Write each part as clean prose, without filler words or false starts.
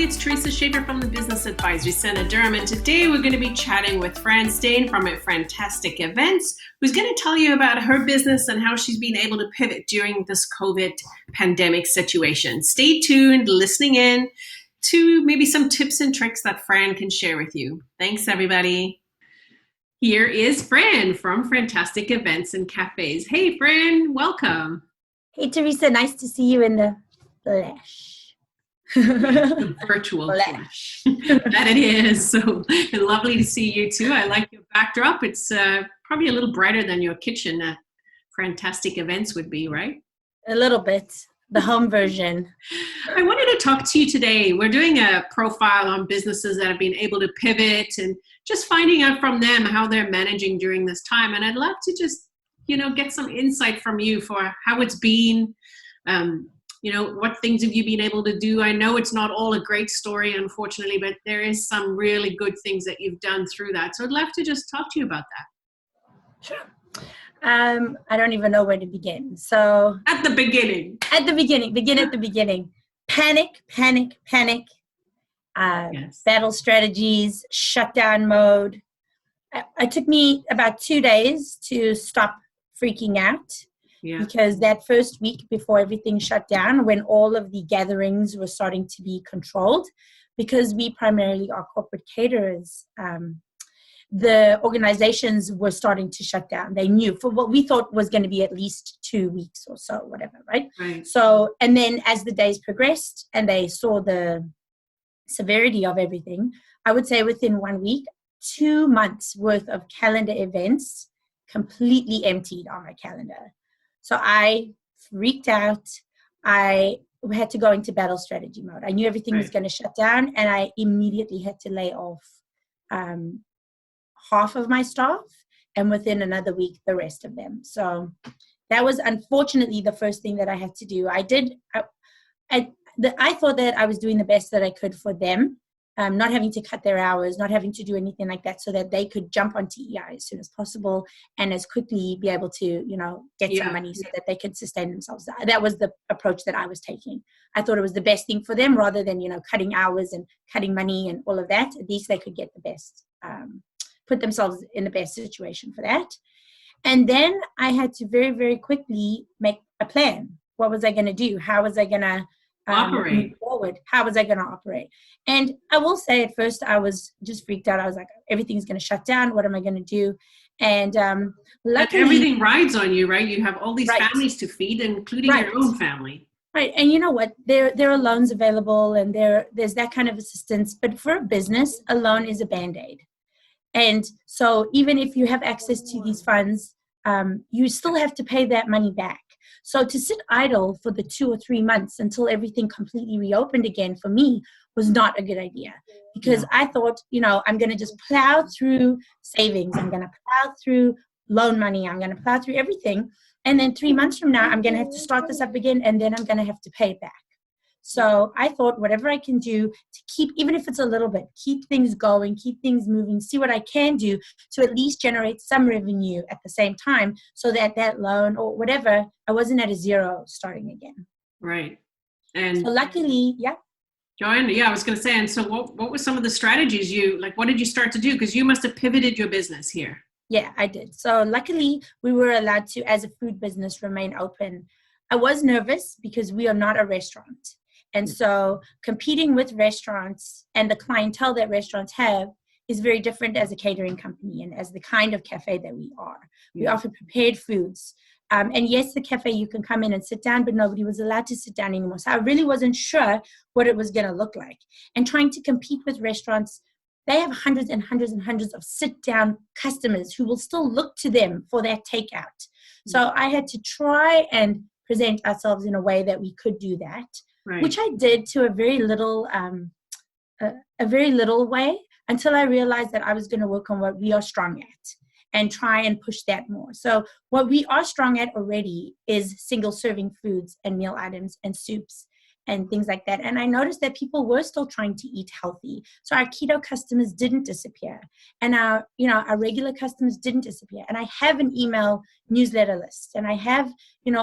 it's Teresa Shaver from the Business Advisory Centre Durham, and today we're going to be chatting with Fran Styen from Frantastic Events, who's going to tell you about her business and how she's been able to pivot during this COVID pandemic situation. Stay tuned, listening in to maybe some tips and tricks that Fran can share with you. Thanks, everybody. Here is Fran from Frantastic Events and Cafes. Hey, Fran, welcome. Hey, Teresa, nice to see you in the flesh. The virtual flesh. That it is. So lovely to see you too. I like your backdrop. It's probably a little brighter than your kitchen at Frantastic Events would be, right? A little bit. The home version. I wanted to talk to you today. We're doing a profile on businesses that have been able to pivot and just finding out from them how they're managing during this time. And I'd love to just, get some insight from you for how it's been. What things have you been able to do? I know it's not all a great story, unfortunately, but there is some really good things that you've done through that. So I'd love to just talk to you about that. Sure. I don't even know where to begin. So at the beginning. Begin at the beginning. Panic. Yes. Battle strategies, shutdown mode. It took me about 2 days to stop freaking out. Yeah. Because that first week before everything shut down, when all of the gatherings were starting to be controlled, because we primarily are corporate caterers, the organizations were starting to shut down. They knew for what we thought was going to be at least 2 weeks or so, whatever, right? So, and then as the days progressed and they saw the severity of everything, I would say within 1 week, 2 months worth of calendar events completely emptied on my calendar. So I freaked out. I had to go into battle strategy mode. I knew everything was going to shut down, and I immediately had to lay off half of my staff, and within another week, the rest of them. So that was unfortunately the first thing that I had to do. I thought that I was doing the best that I could for them, not having to cut their hours, not having to do anything like that, so that they could jump on TEI as soon as possible and as quickly be able to, get some money so that they could sustain themselves. That was the approach that I was taking. I thought it was the best thing for them rather than, cutting hours and cutting money and all of that. At least they could get the best, put themselves in the best situation for that. And then I had to very, very quickly make a plan. What was I going to do? How was I going to move forward? How was I going to operate? And I will say at first I was just freaked out. I was like, everything's going to shut down. What am I going to do? And luckily, everything rides on you, right? You have all these families to feed, including your own family. Right. And you know what? There are loans available and there's that kind of assistance. But for a business, a loan is a Band-Aid. And so even if you have access to these funds, you still have to pay that money back. So to sit idle for the 2 or 3 months until everything completely reopened again for me was not a good idea, because I thought, I'm going to just plow through savings. I'm going to plow through loan money. I'm going to plow through everything. And then 3 months from now, I'm going to have to start this up again, and then I'm going to have to pay it back. So I thought whatever I can do to keep, even if it's a little bit, keep things going, keep things moving, see what I can do to at least generate some revenue at the same time, so that that loan or whatever, I wasn't at a zero starting again. Right. And so luckily, Joanne, I was going to say, and so what were some of the strategies what did you start to do? Because you must have pivoted your business here. Yeah, I did. So luckily we were allowed to, as a food business, remain open. I was nervous because we are not a restaurant. And so competing with restaurants and the clientele that restaurants have is very different as a catering company and as the kind of cafe that we are. We offer prepared foods. And yes, the cafe, you can come in and sit down, but nobody was allowed to sit down anymore. So I really wasn't sure what it was going to look like. And trying to compete with restaurants, they have hundreds and hundreds and hundreds of sit-down customers who will still look to them for that takeout. So I had to try and present ourselves in a way that we could do that. Right. Which I did to a very little way, until I realized that I was going to work on what we are strong at and try and push that more. So what we are strong at already is single serving foods and meal items and soups and things like that. And I noticed that people were still trying to eat healthy. So our keto customers didn't disappear, and our regular customers didn't disappear. And I have an email newsletter list, and I have,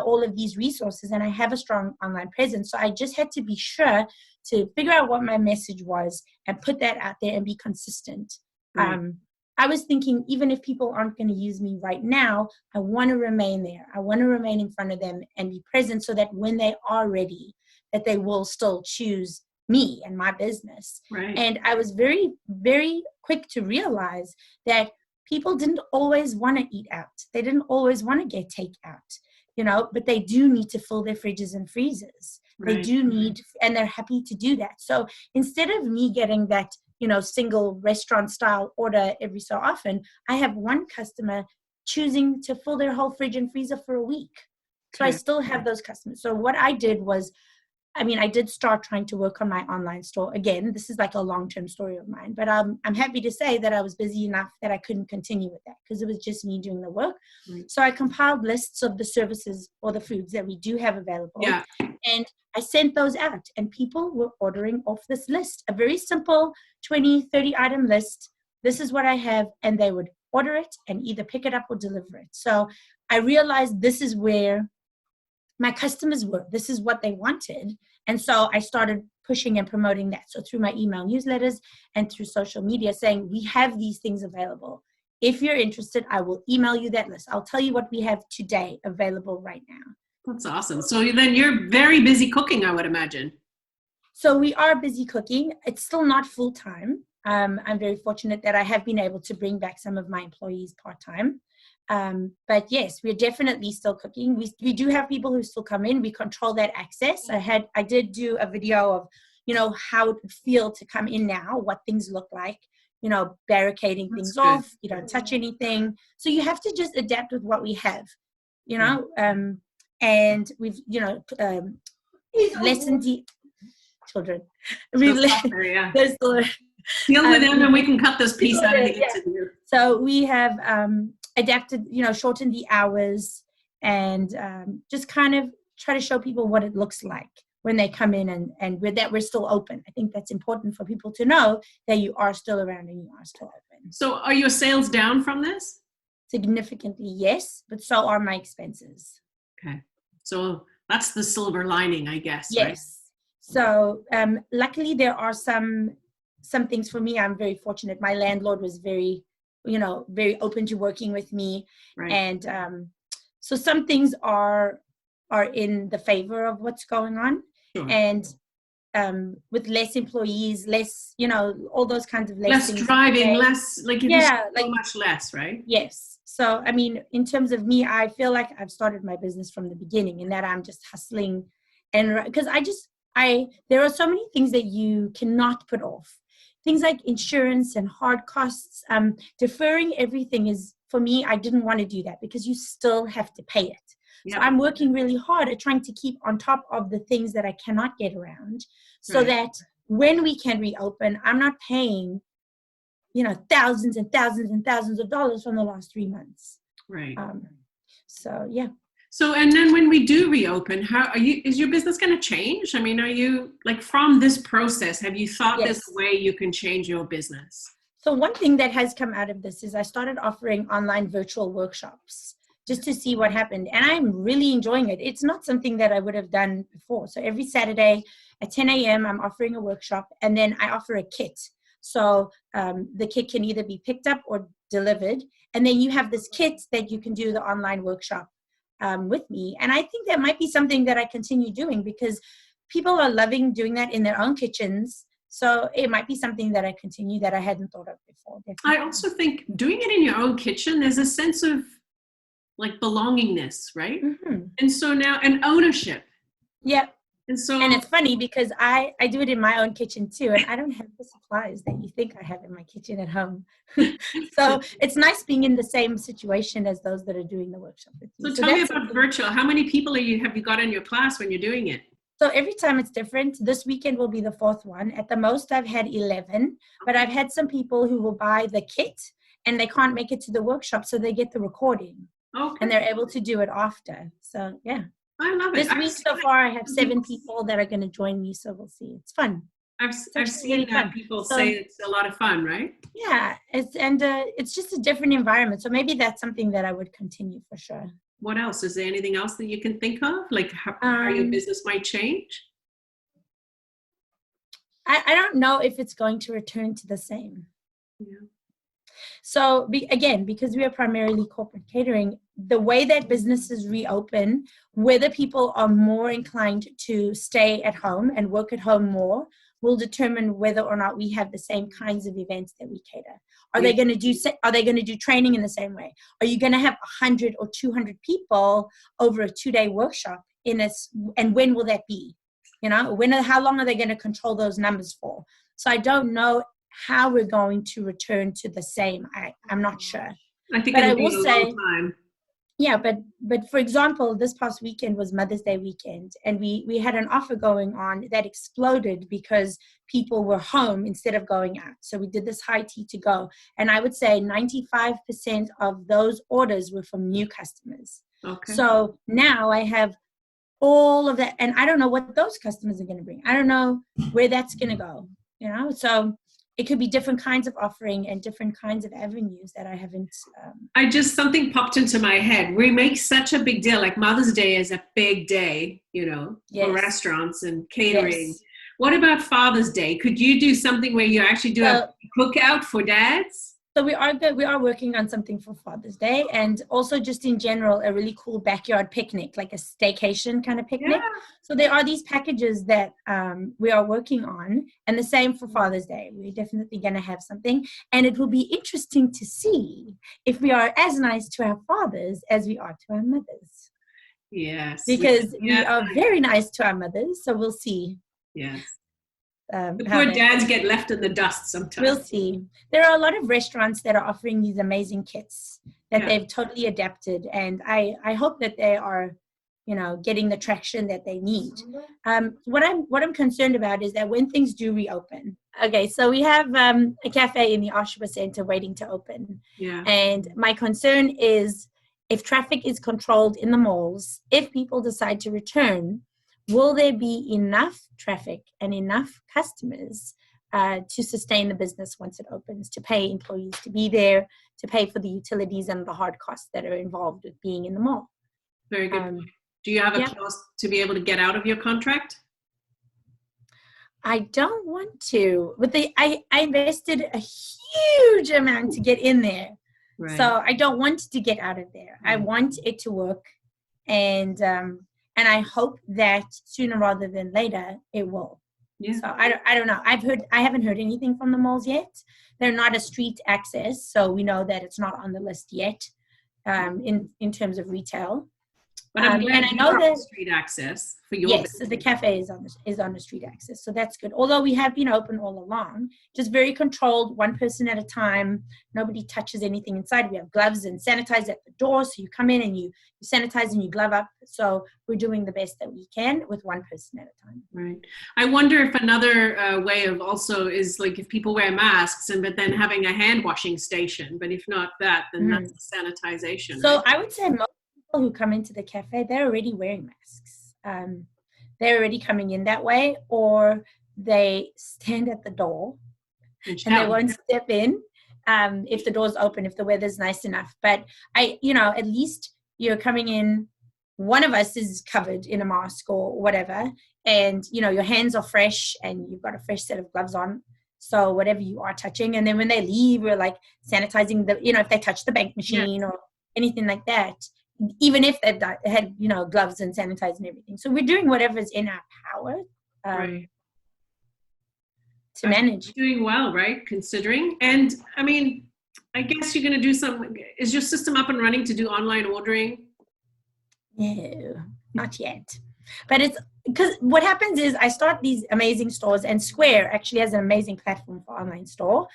all of these resources, and I have a strong online presence. So I just had to be sure to figure out what my message was and put that out there and be consistent. Right. I was thinking, even if people aren't going to use me right now, I want to remain there. I want to remain in front of them and be present so that when they are ready, that they will still choose me and my business. Right. And I was very, very quick to realize that people didn't always want to eat out. They didn't always want to get takeout, but they do need to fill their fridges and freezers. They do need, and they're happy to do that. So instead of me getting that, single restaurant style order every so often, I have one customer choosing to fill their whole fridge and freezer for a week. So I still have those customers. So what I did was, I did start trying to work on my online store. Again, this is like a long-term story of mine, but I'm happy to say that I was busy enough that I couldn't continue with that because it was just me doing the work. Right. So I compiled lists of the services or the foods that we do have available. Yeah. And I sent those out and people were ordering off this list, a very simple 20, 30 item list. This is what I have. And they would order it and either pick it up or deliver it. So I realized this is where my customers were. This is what they wanted. And so I started pushing and promoting that. So through my email newsletters and through social media saying, we have these things available. If you're interested, I will email you that list. I'll tell you what we have today available right now. That's awesome. So then you're very busy cooking, I would imagine. So we are busy cooking. It's still not full time. I'm very fortunate that I have been able to bring back some of my employees part-time. But yes, we're definitely still cooking. We do have people who still come in. We control that access. I did do a video of, how it would feel to come in now, what things look like, barricading things off, you don't touch anything. So you have to just adapt with what we have, and we've, lessened the children. We've deal with them and we can cut this piece out of the interview. So we have adapted, shortened the hours and just kind of try to show people what it looks like when they come in and that we're still open. I think that's important for people to know that you are still around and you are still open. So are your sales down from this? Significantly, yes, but so are my expenses. Okay. So that's the silver lining, I guess, yes. Right? So luckily there are some things for me. I'm very fortunate. My landlord was very open to working with me. Right. And so some things are in the favor of what's going on. Sure. And with less employees, less, all those kinds of less driving, less, so much less, right? Yes. So, in terms of me, I feel like I've started my business from the beginning and that I'm just hustling. And because there are so many things that you cannot put off. Things like insurance and hard costs, deferring everything is, for me, I didn't want to do that because you still have to pay it. Yep. So I'm working really hard at trying to keep on top of the things that I cannot get around so that when we can reopen, I'm not paying, thousands and thousands and thousands of dollars from the last 3 months. Right. So, yeah. So, and then when we do reopen, is your business going to change? Are you from this process, have you thought this way you can change your business? So one thing that has come out of this is I started offering online virtual workshops just to see what happened. And I'm really enjoying it. It's not something that I would have done before. So every Saturday at 10 a.m., I'm offering a workshop and then I offer a kit. So the kit can either be picked up or delivered. And then you have this kit that you can do the online workshop with me. And I think that might be something that I continue doing because people are loving doing that in their own kitchens. So it might be something that I continue that I hadn't thought of before. Definitely. I also think doing it in your own kitchen, there's a sense of belongingness, right? Mm-hmm. And so now, and ownership. Yeah. And it's funny because I do it in my own kitchen too, and I don't have the supplies that you think I have in my kitchen at home. So it's nice being in the same situation as those that are doing the workshop with you. So tell me about virtual. How many people have you got in your class when you're doing it? So every time it's different. This weekend will be the 4th one. At the most, I've had 11, but I've had some people who will buy the kit and they can't make it to the workshop, so they get the recording. Okay. And they're able to do it after. So, yeah. I love it. This week so far, I have 7 people that are going to join me, so we'll see. It's fun. I've seen really that people say it's a lot of fun, right? Yeah, it's just a different environment. So maybe that's something that I would continue for sure. What else? Is there anything else that you can think of? How your business might change? I don't know if it's going to return to the same. Yeah. So again, because we are primarily corporate catering, the way that businesses reopen, whether people are more inclined to stay at home and work at home more, will determine whether or not we have the same kinds of events that we cater. Are they going to do training in the same way? Are you going to have 100 or 200 people over a 2-day workshop and when will that be? How long are they going to control those numbers for? So I don't know how we're going to return to the same. I'm not sure. I think But I it'll be will a say, long time. yeah, but for example, this past weekend was Mother's Day weekend, and we had an offer going on that exploded because people were home instead of going out. So we did this high tea to go, and I would say 95% of those orders were from new customers. Okay. So now I have all of that, and I don't know what those customers are going to bring. I don't know where that's going to go, so it could be different kinds of offering and different kinds of avenues that I haven't. Something popped into my head. We make such a big deal, like Mother's Day is a big day, for restaurants and catering. Yes. What about Father's Day? Could you do something where you actually do a cookout for dads? So we are working on something for Father's Day, and also just in general, a really cool backyard picnic, like a staycation kind of picnic. Yeah. So there are these packages that we are working on, and the same for Father's Day. We're definitely going to have something, and it will be interesting to see if we are as nice to our fathers as we are to our mothers. Yes. Because we are very nice to our mothers, so we'll see. Yes. The poor dads get left in the dust sometimes. We'll see. There are a lot of restaurants that are offering these amazing kits that they've totally adapted, and I hope that they are, getting the traction that they need. What I'm concerned about is that when things do reopen. Okay, so we have a cafe in the Oshawa Centre waiting to open. Yeah. And my concern is if traffic is controlled in the malls, if people decide to return, will there be enough traffic and enough customers to sustain the business once it opens, to pay employees to be there, to pay for the utilities and the hard costs that are involved with being in the mall? Very good. Do you have a clause to be able to get out of your contract? I don't want to. But I invested a huge amount to get in there. Right. So I don't want to get out of there. Right. I want it to work. And I hope that sooner rather than later it will. Yeah. So I don't know. I haven't heard anything from the malls yet. They're not a street access, so we know that it's not on the list yet in terms of retail. But I'm glad I know that street access for your business. Yes, the cafe is on the street access, so that's good. Although we have been open all along, just very controlled, one person at a time. Nobody touches anything inside. We have gloves and sanitize at the door, so you come in and you sanitize and you glove up. So we're doing the best that we can with one person at a time. Right. I wonder if another way of also is like if people wear masks but then having a hand washing station. But if not that, then that's sanitization. So I would say most who come into the cafe, they're already wearing masks. They're already coming in that way, or they stand at the door and they won't step in if the door's open, if the weather's nice enough. But at least you're coming in, one of us is covered in a mask or whatever, and your hands are fresh and you've got a fresh set of gloves on. So whatever you are touching, and then when they leave, we're like sanitizing if they touch the bank machine or anything like that. Even if they've had, gloves and sanitize and everything. So we're doing whatever's in our power to manage. You're doing well, right? Considering. And I mean, I guess you're going to do is your system up and running to do online ordering? No, not yet. But it's because what happens is I start these amazing stores, and Square actually has an amazing platform for online store.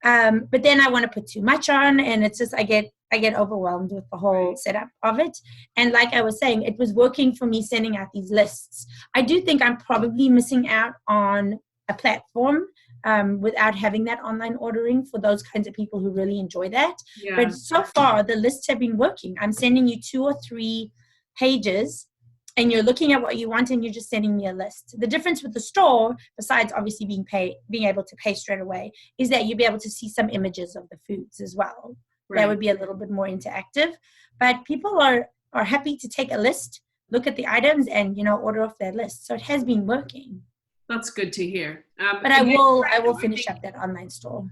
But then I want to put too much on, and it's just I get overwhelmed with the whole setup of it. And like I was saying, it was working for me sending out these lists. I do think I'm probably missing out on a platform without having that online ordering for those kinds of people who really enjoy that. Yeah. But so far, the lists have been working. I'm sending you 2 or 3 pages, and you're looking at what you want, and you're just sending me a list. The difference with the store, besides obviously being able to pay straight away, is that you'll be able to see some images of the foods as well. Right. That would be a little bit more interactive. But people are happy to take a list, look at the items, and order off their list. So it has been working. That's good to hear. But And I will I finish think up that online store.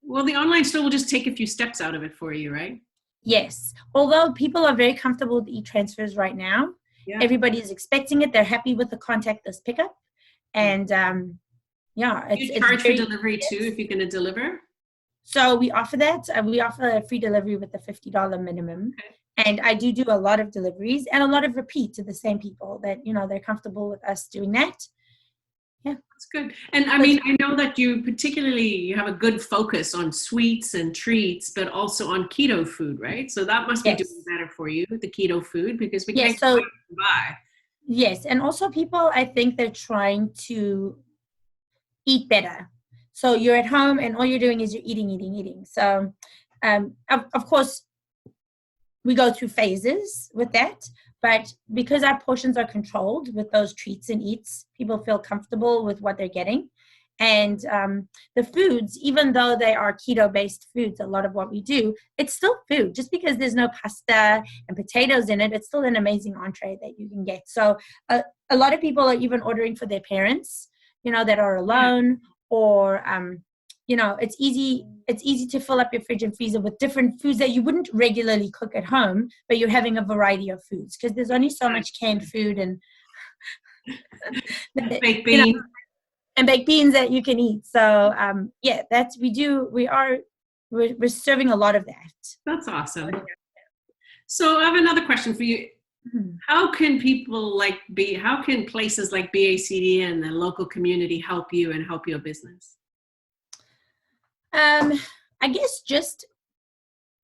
well, the online store will just take a few steps out of it for you, right? Yes. Although people are very comfortable with e-transfers right now, Yeah. everybody is expecting it. They're happy with the contactless pickup. And yeah, You it's charge for very delivery too convenient. if you're going to deliver? So we offer that. We offer a free delivery with a $50 minimum. Okay. And I do a lot of deliveries and a lot of repeat to the same people that, they're comfortable with us doing that. Yeah. That's good. And I mean, I know that you have a good focus on sweets and treats, but also on keto food, right? So that must be doing Yes. better for you, the keto food, because we can't Yes. go out So, and buy. yes. And also people, I think they're trying to eat better. So you're at home and all you're doing is you're eating. So, of course, we go through phases with that, but because our portions are controlled with those treats and eats, people feel comfortable with what they're getting. And the foods, even though they are keto-based foods, a lot of what we do, it's still food. Just because there's no pasta and potatoes in it, it's still an amazing entree that you can get. So a lot of people are even ordering for their parents, that are alone, or it's easy to fill up your fridge and freezer with different foods that you wouldn't regularly cook at home, but you're having a variety of foods because there's only so much canned food and Baked beans. and baked beans that you can eat. So yeah, we're serving a lot of that. That's awesome. So I have another question for you. Mm-hmm. How can how can places like BACD and the local community help you and help your business? I guess just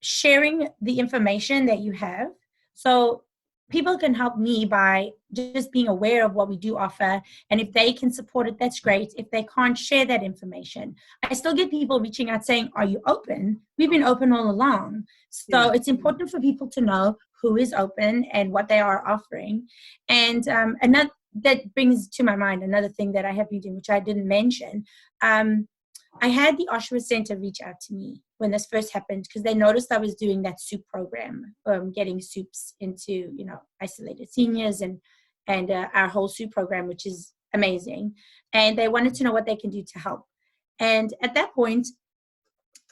sharing the information that you have. So people can help me by just being aware of what we do offer. And if they can support it, that's great. If they can't share that information, I still get people reaching out saying, are you open? We've been open all along. So it's important for people to know who is open and what they are offering. And another that brings to my mind another thing that I have been doing, which I didn't mention. I had the Oshawa Centre reach out to me when this first happened because they noticed I was doing that soup program, getting soups into, isolated seniors and our whole soup program, which is amazing. And they wanted to know what they can do to help. And at that point,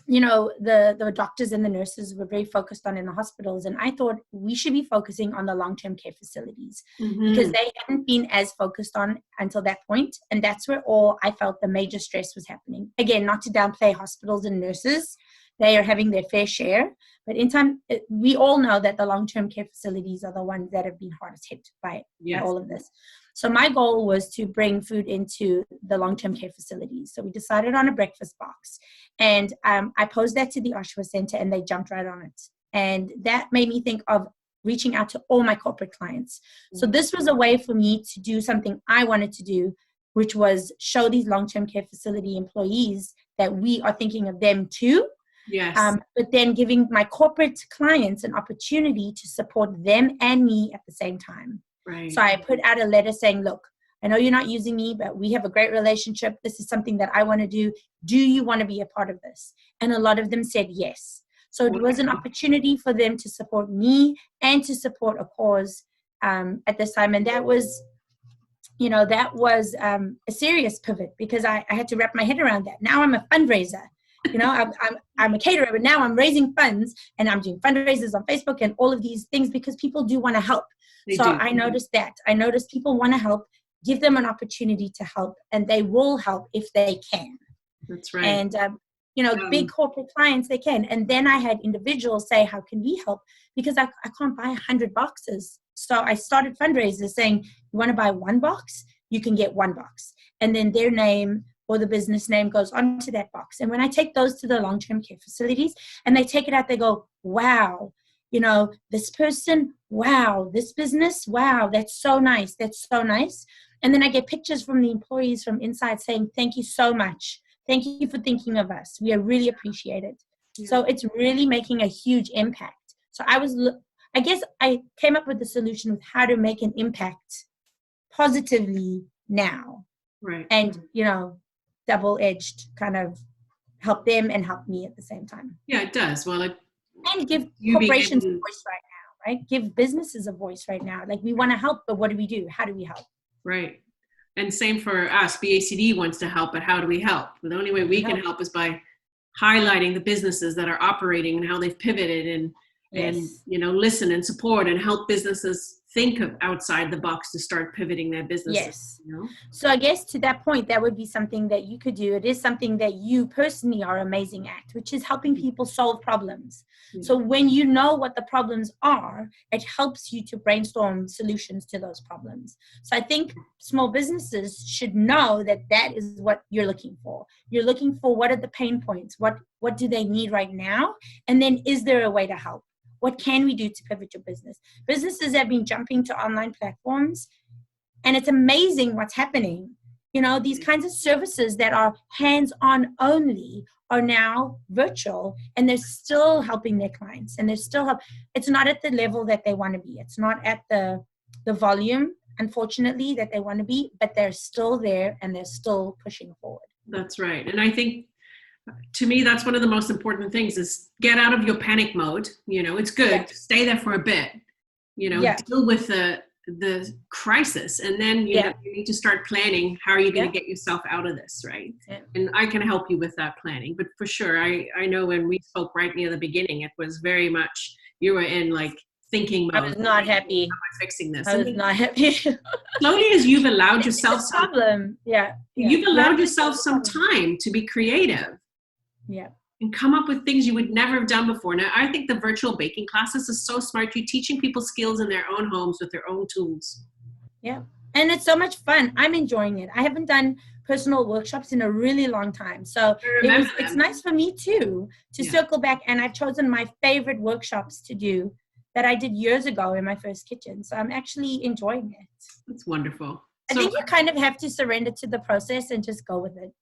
the doctors and the nurses were very focused on in the hospitals. And I thought we should be focusing on the long-term care facilities because they hadn't been as focused on until that point. And that's where I felt the major stress was happening. Again, not to downplay hospitals and nurses. They are having their fair share. But in time, we all know that the long-term care facilities are the ones that have been hardest hit by all of this. So my goal was to bring food into the long-term care facilities. So we decided on a breakfast box. And I posed that to the Oshawa Centre and they jumped right on it. And that made me think of reaching out to all my corporate clients. So this was a way for me to do something I wanted to do, which was show these long-term care facility employees that we are thinking of them too. Yes. But then giving my corporate clients an opportunity to support them and me at the same time. Right. So I put out a letter saying, look, I know you're not using me, but we have a great relationship. This is something that I want to do. Do you want to be a part of this? And a lot of them said yes. So it was an opportunity for them to support me and to support a cause at this time. And that was, a serious pivot because I had to wrap my head around that. Now I'm a fundraiser. I'm a caterer, but now I'm raising funds and I'm doing fundraisers on Facebook and all of these things because people do want to help. I noticed that. I noticed people want to help, give them an opportunity to help, and they will help if they can. That's right. And, big corporate clients, they can. And then I had individuals say, how can we help? Because I can't buy 100 boxes. So I started fundraisers saying, you want to buy one box? You can get one box. And then their name or the business name goes onto that box. And when I take those to the long-term care facilities and they take it out, they go, wow, this person, wow, this business, wow, that's so nice. That's so nice. And then I get pictures from the employees from inside saying, thank you so much. Thank you for thinking of us. We are really appreciated. Yeah. So it's really making a huge impact. So I guess I came up with the solution with how to make an impact positively now. Right. And, double-edged kind of help them and help me at the same time. Yeah, it does. Well, and give corporations a voice right now, right? Give businesses a voice right now. Like we want to help, but what do we do? How do we help? Right. And same for us. BACD wants to help, but how do we help? Well, the only way we can help is by highlighting the businesses that are operating and how they've pivoted, and listen and support and help businesses think of outside the box to start pivoting their businesses. Yes. So I guess to that point, that would be something that you could do. It is something that you personally are amazing at, which is helping people solve problems. So when you know what the problems are, it helps you to brainstorm solutions to those problems. So I think small businesses should know that that is what you're looking for. You're looking for, what are the pain points? What do they need right now? And then, is there a way to help? What can we do to pivot your business? Businesses have been jumping to online platforms, and it's amazing what's happening. These kinds of services that are hands-on only are now virtual, and they're still helping their clients, and they're still it's not at the level that they want to be. It's not at the volume, unfortunately, that they want to be, but they're still there, and they're still pushing forward. That's right. And I think, to me, that's one of the most important things, is get out of your panic mode. It's good to stay there for a bit, deal with the crisis, and then you need to start planning, how are you going to get yourself out of this, right? And I can help you with that planning. But for sure, I know when we spoke right near the beginning, it was very much, you were in like thinking mode. I was not happy. How am I fixing this? I was not happy. Slowly, as you've allowed yourself you've allowed yourself some time to be creative. Yeah. And come up with things you would never have done before. Now, I think the virtual baking classes is so smart. You're teaching people skills in their own homes with their own tools. Yeah. And it's so much fun. I'm enjoying it. I haven't done personal workshops in a really long time. So it's nice for me too, to circle back. And I've chosen my favorite workshops to do that I did years ago in my first kitchen. So I'm actually enjoying it. That's wonderful. I think you kind of have to surrender to the process and just go with it.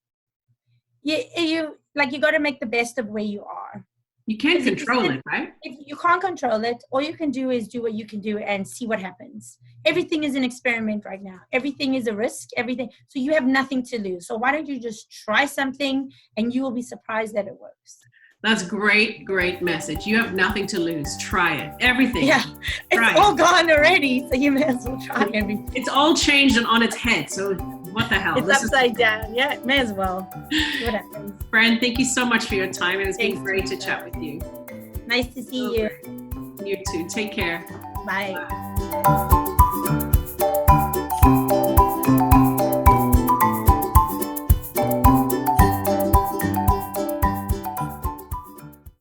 You got to make the best of where you are. You can't control it, right? If you can't control it, all you can do is do what you can do and see what happens. Everything is an experiment right now. Everything is a risk, everything. So you have nothing to lose. So why don't you just try something, and you will be surprised that it works. That's great message. You have nothing to lose. Try it. Everything. Yeah. It's all gone already, so you may as well try everything. It's all changed and on its head. So what the hell? It's upside down. Yeah, may as well. See what happens. Fran, thank you so much for your time. It has been great to chat with you. Nice to see you. You too. Take care. Bye.